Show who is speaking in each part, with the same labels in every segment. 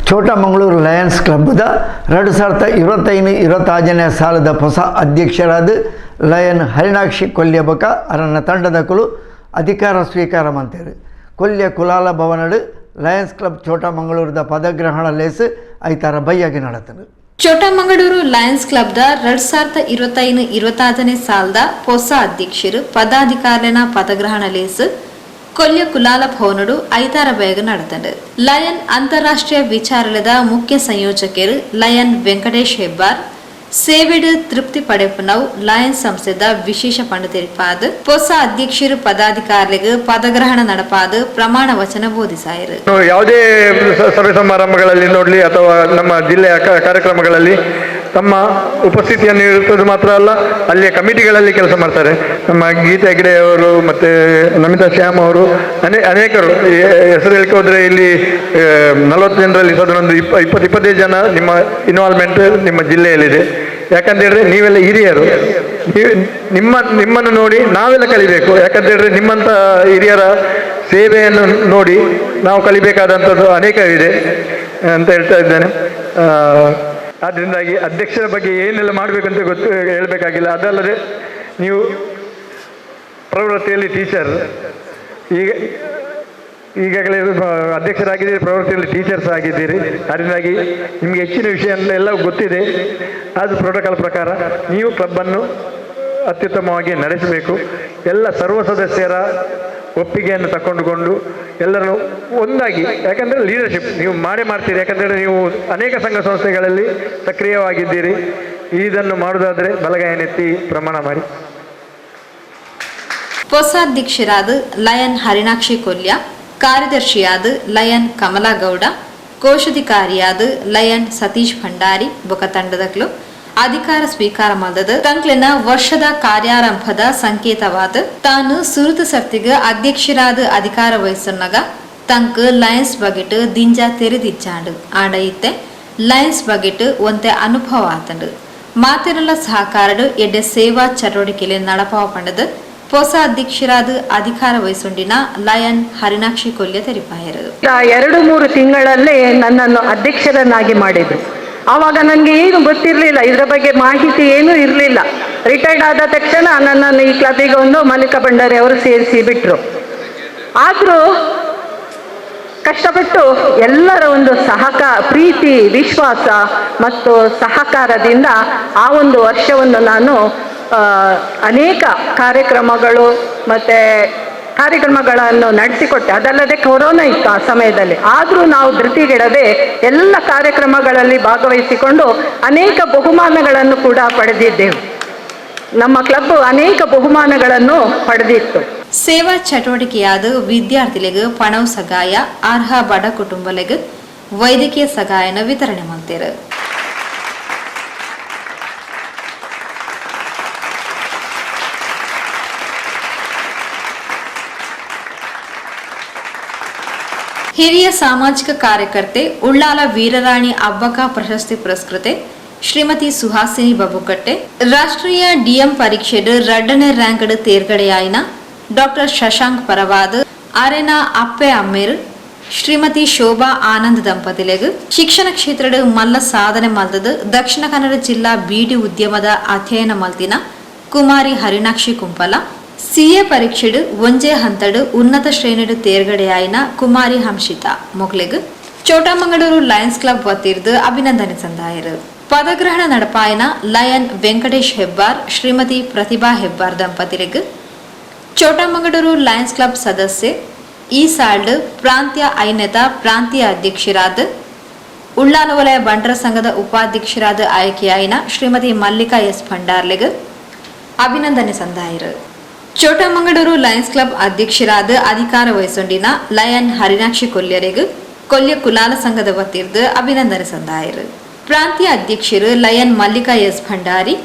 Speaker 1: ಚೋಟಮಂಗಳೂರು Lions ಕ್ಲಬ್ದ 2025-26ನೇ ಸಾಲದ ಹೊಸ ಅಧ್ಯಕ್ಷರಾದ ಲಯನ್ ಹರಿಣಾಕ್ಷಿ ಕೊಲ್ಯಬಕ ಅರನ್ನ ತಂಡದಕಲು ಅಧಿಕಾರ ಸ್ವೀಕಾರ ಮಾಡ್ತಾರೆ. ಕೊಲ್ಯ ಕುಲಾಲ ಭವನಡು ಲಯನ್ಸ್ ಕ್ಲಬ್ ಚೋಟಮಂಗಳೂರದ ಪದಗ್ರಹಣ ಲೇಸ್ ಐತಾರ ಬೈಯಾಗಿ ನಡೆತನು.
Speaker 2: ಚೋಟಮಂಗಳೂರು ಲಯನ್ಸ್ ಕ್ಲಬ್ದ 2025-26ನೇ ಸಾಲದ ಹೊಸ ಅಧ್ಯಕ್ಷರು ಪದಾಧಿಕಾರಿನ ಪದಗ್ರಹಣ ಲೇಸ್ ಕೊಲ್ಯ ಕುಲಾಲ ಭವನಡು ಐತಾರ ಬೇಗ ನಡೆತಂಡು. ಲಯನ್ ಅಂತಾರಾಷ್ಟ್ರೀಯ ವಿಚಾರಲದ ಮುಖ್ಯ ಸಂಯೋಜಕರು ಲಯನ್ ವೆಂಕಟೇಶ್ ಹೆಬ್ಬಾರ್ ಸೇವೆಡು ತೃಪ್ತಿ ಪಡೆಪನವು ಲಯನ್ ಸಂಸ್ಥೆದ ವಿಶೇಷ ಪಂಡಿತರಿಪಾದ ಹೊಸ ಅಧ್ಯಕ್ಷರು ಪದಾಧಿಕಾರಿಗಳಿಗೆ ಪದಗ್ರಹಣ ನಡಪಾದ ಪ್ರಮಾಣ ವಚನ ಬೋಧಿಸಾಯರು.
Speaker 3: ಯಾವುದೇ ಸಭೆ ಸಮಾರಂಭಗಳಲ್ಲಿ ನೋಡಲಿ ಅಥವಾ ನಮ್ಮ ಜಿಲ್ಲೆಯ ಕಾರ್ಯಕ್ರಮಗಳಲ್ಲಿ ತಮ್ಮ ಉಪಸ್ಥಿತಿಯನ್ನು ಇರುತ್ತದೆ ಮಾತ್ರ ಅಲ್ಲ, ಅಲ್ಲಿಯ ಕಮಿಟಿಗಳಲ್ಲಿ ಕೆಲಸ ಮಾಡ್ತಾರೆ. ನಮ್ಮ ಗೀತಾ ಹೆಗ್ಡೆ ಅವರು ಮತ್ತು ನಮಿತಾ ಶ್ಯಾಮ್ ಅವರು ಅನೇಕರು ಹೆಸರು ಹೇಳಿಕೆ ಹೋದರೆ ಇಲ್ಲಿ 40 ಜನರಲ್ಲಿ ಅದನ್ನೊಂದು 20-25 ಜನ ನಿಮ್ಮ ಇನ್ವಾಲ್ವ್ಮೆಂಟ್ ನಿಮ್ಮ ಜಿಲ್ಲೆಯಲ್ಲಿದೆ. ಯಾಕಂತ ಹೇಳಿದ್ರೆ ನೀವೆಲ್ಲ ಹಿರಿಯರು, ನಿಮ್ಮನ್ನು ನೋಡಿ ನಾವೆಲ್ಲ ಕಲಿಬೇಕು. ಯಾಕಂತ ಹೇಳಿದ್ರೆ ನಿಮ್ಮಂಥ ಹಿರಿಯರ ಸೇವೆಯನ್ನು ನೋಡಿ ನಾವು ಕಲಿಬೇಕಾದಂಥದ್ದು ಅನೇಕವಿದೆ ಅಂತ ಹೇಳ್ತಾ ಇದ್ದೇನೆ. ಆದ್ದರಿಂದಾಗಿ ಅಧ್ಯಕ್ಷರ ಬಗ್ಗೆ ಏನೆಲ್ಲ ಮಾಡಬೇಕಂತ ಹೇಳಬೇಕಾಗಿಲ್ಲ. ಅದಲ್ಲದೆ ನೀವು ಪ್ರವೃತ್ತಿಯಲ್ಲಿ ಟೀಚರ್, ಈಗಾಗಲೇ ಅಧ್ಯಕ್ಷರಾಗಿದ್ದೀರಿ, ಪ್ರವೃತ್ತಿಯಲ್ಲಿ ಟೀಚರ್ಸ್ ಆಗಿದ್ದೀರಿ. ಅದರಿಂದಾಗಿ ನಿಮಗೆ ಹೆಚ್ಚಿನ ವಿಷಯ ಎಲ್ಲ ಗೊತ್ತಿದೆ. ಅದು ಪ್ರೋಟೋಕಾಲ್ ಪ್ರಕಾರ ನೀವು ಕ್ಲಬ್ಬನ್ನು ಅತ್ಯುತ್ತಮವಾಗಿ ನಡೆಸಬೇಕು. ಎಲ್ಲ ಸರ್ವ ಸದಸ್ಯರ ಒಪ್ಪಿಗೆಯನ್ನು ತಗೊಂಡುಕೊಂಡು ಎಲ್ಲರೂ ಒಂದಾಗಿ, ಯಾಕಂದರೆ ಲೀಡರ್ಶಿಪ್ ನೀವು ಮಾಡ್ತೀರಿ. ಯಾಕಂದರೆ ನೀವು ಅನೇಕ ಸಂಘ ಸಂಸ್ಥೆಗಳಲ್ಲಿ ಸಕ್ರಿಯವಾಗಿದ್ದೀರಿ. ಇದನ್ನು ಮಾಡುವುದಾದರೆ ಬಲಗೈಯನ್ನೆತ್ತಿ ಪ್ರಮಾಣ ಮಾಡಿ.
Speaker 2: ಹೊಸ ಅಧ್ಯಕ್ಷರಾದ ಲಯನ್ ಹರಿಣಾಕ್ಷಿ ಕೊಲ್ಯ, ಕಾರ್ಯದರ್ಶಿಯಾದ ಲಯನ್ ಕಮಲಾ ಗೌಡ, ಕೋಶಾಧಿಕಾರಿಯಾದ ಲಯನ್ ಸತೀಶ್ ಭಂಡಾರಿ ಬೊಕ ತಂಡದಕ್ಲು ಅಧಿಕಾರ ಸ್ವೀಕಾರ ಮಾಡಿದ ತಂಕ್ಲಿನ ವರ್ಷದ ಕಾರ್ಯಾರಂಭದ ಸಂಕೇತವಾದ ತಾನು ಸುರುತು ಸರ್ತಿಗ ಅಧ್ಯಕ್ಷರಾದ ಅಧಿಕಾರ ವಹಿಸನ್ನಾಗ ತಂಕ್ ಲಯನ್ಸ್ ಬಗೆಟ್ ದಿಂಜ ತೆರೆದಿಚ್ಚಾಂಡು ಆಂಡ ಇತ್ತೆ ಲಯನ್ಸ್ ಬಗೆಟ್ ಒಂತೆ ಅನುಭವ ಆತಂಡು ಮಾತಿರಲ ಸಹಕಾರಡು ಎಡ್ಡೆ ಸೇವಾ ಚಟುವಟಿಕೆಲೆ ನಡಪಾವ ಪಂಡದ ಹೊಸ ಅಧ್ಯಕ್ಷರಾದ ಅಧಿಕಾರ ವಹಿಸೊಂಡಿನ ಲಯನ್ ಹರಿಣಾಕ್ಷಿ ಕೊಲ್ಯ ತೆರಿಪಾಯರು.
Speaker 4: 2-3 ತಿಂಗಳಲ್ಲೇ ನನ್ನನ್ನು ಅಧ್ಯಕ್ಷರನ್ನಾಗಿ ಮಾಡಿದ್ರು. ಆವಾಗ ನನಗೆ ಏನು ಗೊತ್ತಿರಲಿಲ್ಲ, ಇದರ ಬಗ್ಗೆ ಮಾಹಿತಿ ಏನೂ ಇರಲಿಲ್ಲ. ರಿಟೈರ್ಡ್ ಆದ ತಕ್ಷಣ ನನ್ನನ್ನು ಈ ಕ್ಲಬ್ಬಿಗೆ ಒಂದು ಮಲ್ಲಿಕಾ ಭಂಡಾರಿ ಅವರು ಸೇರಿಸಿ ಬಿಟ್ಟರು. ಆದರೂ ಕಷ್ಟಪಟ್ಟು ಎಲ್ಲರ ಒಂದು ಪ್ರೀತಿ, ವಿಶ್ವಾಸ ಮತ್ತು ಸಹಕಾರದಿಂದ ಆ ಒಂದು ವರ್ಷವನ್ನು ನಾನು ಅನೇಕ ಕಾರ್ಯಕ್ರಮಗಳನ್ನು ನಡೆಸಿಕೊಟ್ಟೆ. ಅದಲ್ಲದೆ ಕೊರೋನಾ ಇತ್ತು ಆ ಸಮಯದಲ್ಲಿ. ಆದರೂ ನಾವು ಧೃತಿಗೆಡದೆ ಎಲ್ಲ ಕಾರ್ಯಕ್ರಮಗಳಲ್ಲಿ ಭಾಗವಹಿಸಿಕೊಂಡು ಅನೇಕ ಬಹುಮಾನಗಳನ್ನು ಕೂಡ ಪಡೆದಿದ್ದೆವು. ನಮ್ಮ ಕ್ಲಬ್ ಅನೇಕ ಬಹುಮಾನಗಳನ್ನು ಪಡೆದಿತ್ತು.
Speaker 2: ಸೇವಾ ಚಟುವಟಿಕೆಯಾದ ವಿದ್ಯಾರ್ಥಿಗಳಿಗೆ ಪಣವು ಸಹಾಯ, ಅರ್ಹ ಬಡ ಕುಟುಂಬಗಳಿಗೆ ವೈದ್ಯಕೀಯ ಸಹಾಯನ ವಿತರಣೆ ಮಾಡ್ತಾರೆ. ಹಿರಿಯ ಸಾಮಾಜಿಕ ಕಾರ್ಯಕರ್ತೆ ಉಳ್ಳಾಲ ವೀರರಾಣಿ ಅಬ್ಬಕ್ಕ ಪ್ರಶಸ್ತಿ ಪುರಸ್ಕೃತೆ ಶ್ರೀಮತಿ ಸುಹಾಸಿನಿ ಬಬುಕಟ್ಟೆ, ರಾಷ್ಟ್ರೀಯ ಡಿಎಂ ಪರೀಕ್ಷೆಡ್ 2ನೇ ರ್ಯಾಂಕ್ ತೇರ್ಗಡೆಯಾಯಿನ ಡಾಕ್ಟರ್ ಶಶಾಂಕ್ ಪರವಾದ ಅರೆನಾ ಅಪ್ಪೆ ಅಮ್ಮೇರ್ ಶ್ರೀಮತಿ ಶೋಭಾ ಆನಂದ್ ದಂಪತಿಲೆಗ್ ಶಿಕ್ಷಣ ಕ್ಷೇತ್ರದ ಮಲ್ಲ ಸಾಧನೆ ಮಲ್ತದ ದಕ್ಷಿಣ ಕನ್ನಡ ಜಿಲ್ಲಾ ಬೀಡಿ ಉದ್ಯಮದ ಅಧ್ಯಯನ ಮಲ್ತಿನ ಕುಮಾರಿ ಹರಿಣಾಕ್ಷಿ ಕುಂಪಲ, ಸಿಎ ಪರೀಕ್ಷೆಡ್ ಒಂಜೇ ಹಂತಡ್ ಉನ್ನತ ಶ್ರೇಣಿಡ್ ತೇರ್ಗಡೆಯಾಯಿನ ಕುಮಾರಿ ಹಂಶಿತಾ ಮೊಗ್ಲೆಗ್ ಚೋಟಮಂಗಳೂರು ಲಯನ್ಸ್ ಕ್ಲಬ್ ವತಿರ್ದು ಅಭಿನಂದನೆ ಸಂದಾಯರು. ಪದಗ್ರಹಣ ನಡಪಾಯನ ಲಯನ್ ವೆಂಕಟೇಶ್ ಹೆಬ್ಬಾರ್ ಶ್ರೀಮತಿ ಪ್ರತಿಭಾ ಹೆಬ್ಬಾರ್ ದಂಪತಿರಿಗೆ ಚೋಟಮಂಗಳೂರು ಲಯನ್ಸ್ ಕ್ಲಬ್ ಸದಸ್ಯೆ ಈ ಸಾಲ್ಡ್ ಪ್ರಾಂತ್ಯ ಐನೆತ ಪ್ರಾಂತೀಯ ಅಧ್ಯಕ್ಷರಾದ ಉಳ್ಳಾಲ ವಲಯ ಬಂಟರ ಸಂಘದ ಉಪಾಧ್ಯಕ್ಷರಾದ ಆಯ್ಕೆಯಾಯಿನ ಶ್ರೀಮತಿ ಮಲ್ಲಿಕಾ ಎಸ್ ಭಂಡಾರ್ಲೆಗ್ ಅಭಿನಂದನೆ ಸಂದಾಯರು. ಚೋಟಮಂಗಳೂರು ಲಯನ್ಸ್ ಕ್ಲಬ್ ಅಧ್ಯಕ್ಷರಾದ ಅಧಿಕಾರ ವಹಿಸೊಂಡಿನ ಲಯನ್ ಹರಿಣಾಕ್ಷಿ ಕೊಲ್ಯರಿಗೆ ಕೊಲ್ಯ ಕುಲಾಲ ಸಂಘದ ವತಿರ್ದು ಅಭಿನಂದನೆ ಸಂದಾಯರು. ಪ್ರಾಂತೀಯ ಅಧ್ಯಕ್ಷರು ಲಯನ್ ಮಲ್ಲಿಕಾ ಎಸ್ ಭಂಡಾರಿ,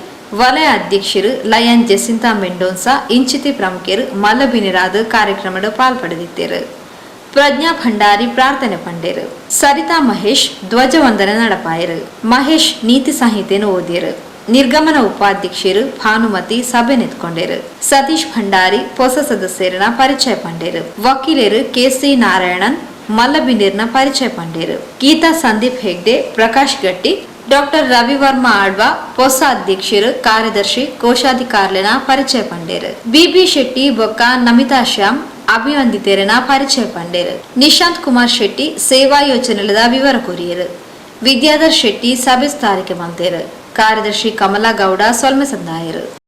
Speaker 2: ವಲಯ ಅಧ್ಯಕ್ಷರು ಲಯನ್ ಜೆಸಿಂತಾ ಮೆಂಡೋನ್ಸಾ ಇಂಚಿತಿ ಪ್ರಮುಖರು ಮಲ್ಲಬಿನಿರಾದ ಕಾರ್ಯಕ್ರಮದ ಪಾಲ್ಪಡೆದಿದ್ದರು. ಪ್ರಜ್ಞಾ ಭಂಡಾರಿ ಪ್ರಾರ್ಥನೆ ಪಂಡೇರು. ಸರಿತಾ ಮಹೇಶ್ ಧ್ವಜವಂದನೆ ನಡಪಾಯರು. ಮಹೇಶ್ ನೀತಿ ಸಂಹಿತೆಯನ್ನು ಓದಿಯರು. ನಿರ್ಗಮನ ಉಪಾಧ್ಯಕ್ಷರು ಭಾನುಮತಿ ಸಭೆ ನೆತ್ಕೊಂಡರು. ಸತೀಶ್ ಭಂಡಾರಿ ಹೊಸ ಸದಸ್ಯರನ್ನ ಪರಿಚಯ ಪಂಡೇರು. ವಕೀಲರು ಕೆಸಿ ನಾರಾಯಣನ್, ಮಲ್ಲಬಿಂದಿರ್ನ ಪರಿಚಯ ಪಂಡೇರು. ಗೀತಾ ಸಂದೀಪ್ ಹೆಗ್ಡೆ, ಪ್ರಕಾಶ್ ಗಟ್ಟಿ, ಡಾಕ್ಟರ್ ರವಿವರ್ಮ ಆಳ್ವ ಹೊಸ ಅಧ್ಯಕ್ಷರು, ಕಾರ್ಯದರ್ಶಿ, ಕೋಶಾಧಿಕಾರಿನ ಪರಿಚಯ ಪಂಡೇರು. ಬಿಬಿ ಶೆಟ್ಟಿ ಬೊಕ್ಕ ನಮಿತಾ ಶ್ಯಾಮ್ ಅಭಿವಂದಿತರನ ಪರಿಚಯ ಪಂಡೇರು. ನಿಶಾಂತ್ ಕುಮಾರ್ ಶೆಟ್ಟಿ ಸೇವಾ ಯೋಜನೆಗಳ ವಿವರ ಕೊರಿಯರು. ವಿದ್ಯಾಧರ್ ಶೆಟ್ಟಿ ಸಭೆ ಸ್ಥಾರಿಕೆ ಮಂತೇರು. ಕಾರ್ಯದರ್ಶಿ ಕಮಲಾ ಗೌಡ ಸೊಲ್ಮೆ ಸಂದಾಯರು.